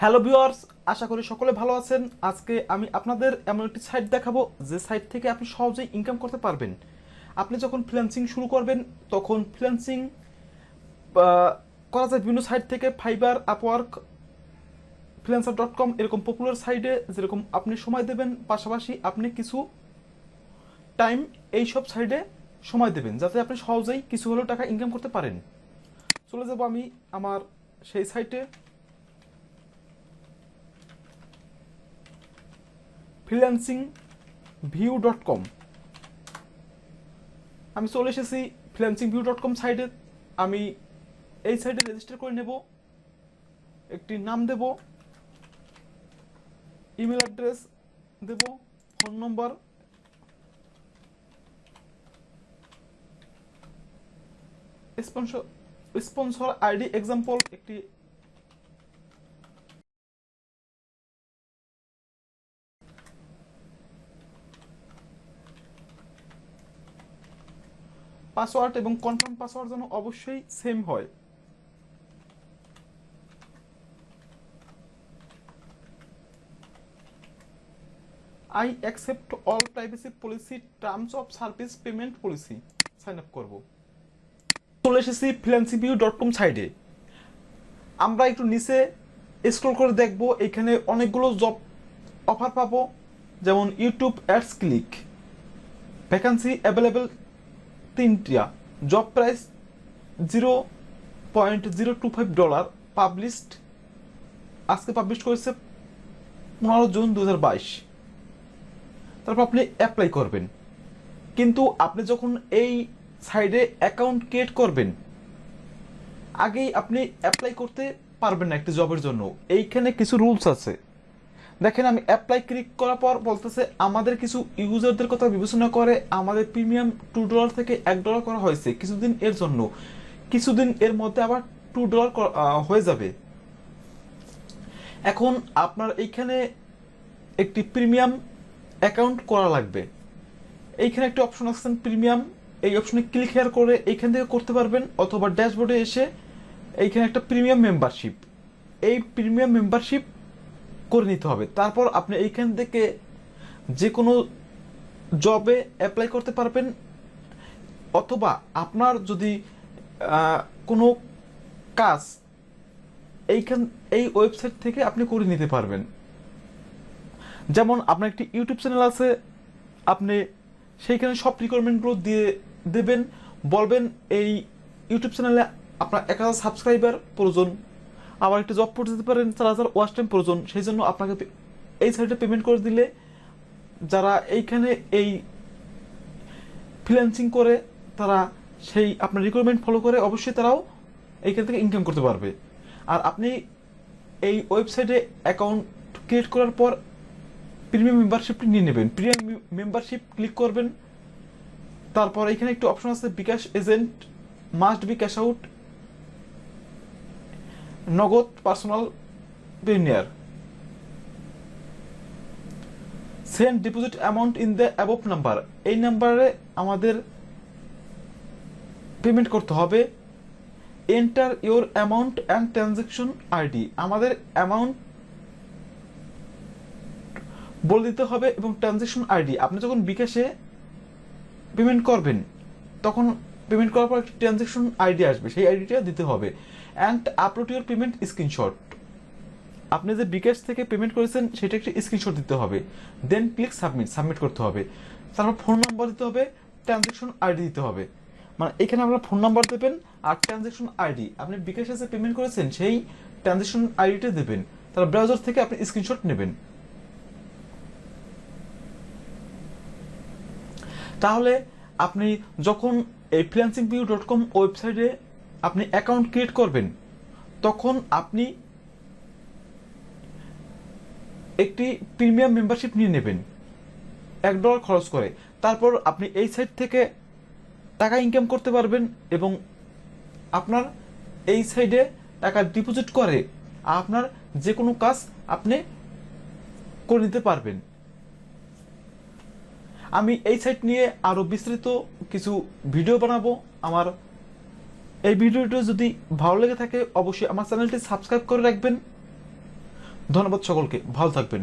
Hello viewers, আশা করি সকলে ভালো আছেন। আজকে আমি আপনাদের এমন একটি সাইট দেখাবো যে সাইট থেকে আপনি সহজেই ইনকাম করতে পারবেন। আপনি যখন ফ্রিল্যান্সিং শুরু করবেন তখন ফ্রিল্যান্সিং করা যায় বিভিন্ন সাইট থেকে, ফাইবার, আপওয়ার্ক, freelancer.com এরকম পপুলার সাইটে যেরকম আপনি সময় দেবেন, পাশাপাশি আপনি কিছু টাইম এই সব সাইটে সময় দেবেন যাতে আপনি সহজেই কিছু হলেও টাকা ইনকাম করতে পারেন। চলে যাব আমি আমার সেই সাইটে, freelancingview.com। আমি চলে এসেছি freelancingview.com সাইটে। আমি এই সাইটে রেজিস্টার করে নেব, একটি নাম দেব, ইমেল অ্যাড্রেস দেব, phone number, sponsor sponsor ID, example একটি পাসওয়ার্ড এবং কনফার্ম পাসওয়ার্ড যেন অবশ্যই সেম হয়। I accept all privacy policy, terms of service, payment policy, sign up করব। চলে এসেছি freelancingview.com সাইডে। আমরা একটু নিচে স্ক্রল করে দেখব, এখানে অনেকগুলো জব অফার পাবো, যেমন YouTube ads click, vacancy available 3টা, জব প্রাইস $0.025, পাবলিশড আজকে পাবলিশ করেছে 15 জুন 2022। তারপর আপনি অ্যাপ্লাই করবেন। কিন্তু আপনি যখন এই সাইডে অ্যাকাউন্ট ক্রিয়েট করবেন, আগেই আপনি অ্যাপ্লাই করতে পারবেন না একটি জবের জন্য। এইখানে কিছু রুলস আছে। দেখেন, আমি অ্যাপ্লাই ক্লিক করার পর বলতেছে আমাদের কিছু ইউজারদের কথা বিবেচনা করে আমাদের প্রিমিয়াম $2 থেকে $1 করা হয়েছে কিছুদিন এর জন্য। কিছুদিন এর মধ্যে আবার $2 হয়ে যাবে। এখন আপনার এইখানে একটি প্রিমিয়াম অ্যাকাউন্ট করা লাগবে। এইখানে একটি অপশন আছে প্রিমিয়াম, এই অপশনে ক্লিক হেয়ার করে এইখান থেকে করতে পারবেন, অথবা ড্যাশবোর্ডে এসে এইখানে একটা প্রিমিয়াম মেম্বারশিপ, এই প্রিমিয়াম মেম্বারশিপ করে নিতে হবে। তারপর আপনি এইখান থেকে যে কোনো জবে অ্যাপ্লাই করতে পারবেন, অথবা আপনার যদি কোনো কাজ এই ওয়েবসাইট থেকে আপনি করে নিতে পারবেন। যেমন আপনার একটি ইউটিউব চ্যানেল আছে, আপনি সেইখানে সব রিকোয়ারমেন্টগুলো দিয়ে দেবেন, বলবেন এই ইউটিউব চ্যানেলে আপনার 1000 সাবস্ক্রাইবার প্রয়োজন, আবার একটি জব করতে দিতে পারেন 4000 ওয়াচ টাইম প্রয়োজন। সেই জন্য আপনাকে এই সাইটে পেমেন্ট করে দিলে যারা এইখানে এই ফ্রিল্যান্সিং করে তারা সেই আপনার রিকোয়ারমেন্ট ফলো করে অবশ্যই তারাও এইখান থেকে ইনকাম করতে পারবে। আর আপনি এই ওয়েবসাইটে অ্যাকাউন্ট ক্রিয়েট করার পর প্রিমিয়াম মেম্বারশিপটি নিয়ে নেবেন। প্রিমিয়াম মেম্বারশিপ ক্লিক করবেন, তারপর এখানে একটু অপশন আছে bKash agent, must be cash out, Nagad, personal পেনিয়ার, send deposit amount in the above number, এই নাম্বারে আমাদের পেমেন্ট করতে হবে। Enter your amount and transaction ID, আমাদের অ্যামাউন্ট বলে দিতে হবে এবং ট্রানজ্যাকশন আইডি। আপনি যখন বিকাশে পেমেন্ট করবেন তখন পেমেন্ট করার পর একটি ট্রানজ্যাকশন আইডি আসবে, সেই আইডিটা দিতে হবে। And upload your payment screenshot, আপনি যে বিকাশ থেকে পেমেন্ট করেছেন সেটা একটি স্ক্রিনশট দিতে হবে। দেন ক্লিক সাবমিট করতে হবে। তারপর ফোন নাম্বার দিতে হবে, ট্রানজ্যাকশন আইডি দিতে হবে। মানে এখানে আপনার ফোন নাম্বার দেবেন আর ট্রানজ্যাকশন আইডি, আপনি বিকাশে যে পেমেন্ট করেছেন সেই ট্রানজ্যাকশন আইডিটা দেবেন। তারপর ব্রাউজার থেকে আপনি স্ক্রিনশট নেবেন। তাহলে আপনি যখন এই freelancingview.com ওয়েবসাইটে আপনি অ্যাকাউন্ট ক্রিয়েট করবেন, তখন আপনি একটি প্রিমিয়াম মেম্বারশিপ নিয়ে নেবেন $1 খরচ করে। তারপর আপনি এই সাইট থেকে টাকা ইনকাম করতে পারবেন এবং আপনার এই সাইডে টাকা ডিপোজিট করে আপনার যে কোনো কাজ আপনি করে নিতে পারবেন। আমি এই সাইট নিয়ে আরও বিস্তারিত কিছু ভিডিও বানাবো। আমার এই ভিডিওটি যদি ভালো লেগে থাকে অবশ্যই আমার চ্যানেলটি সাবস্ক্রাইব করে রাখবেন। ধন্যবাদ সকলকে, ভালো থাকবেন।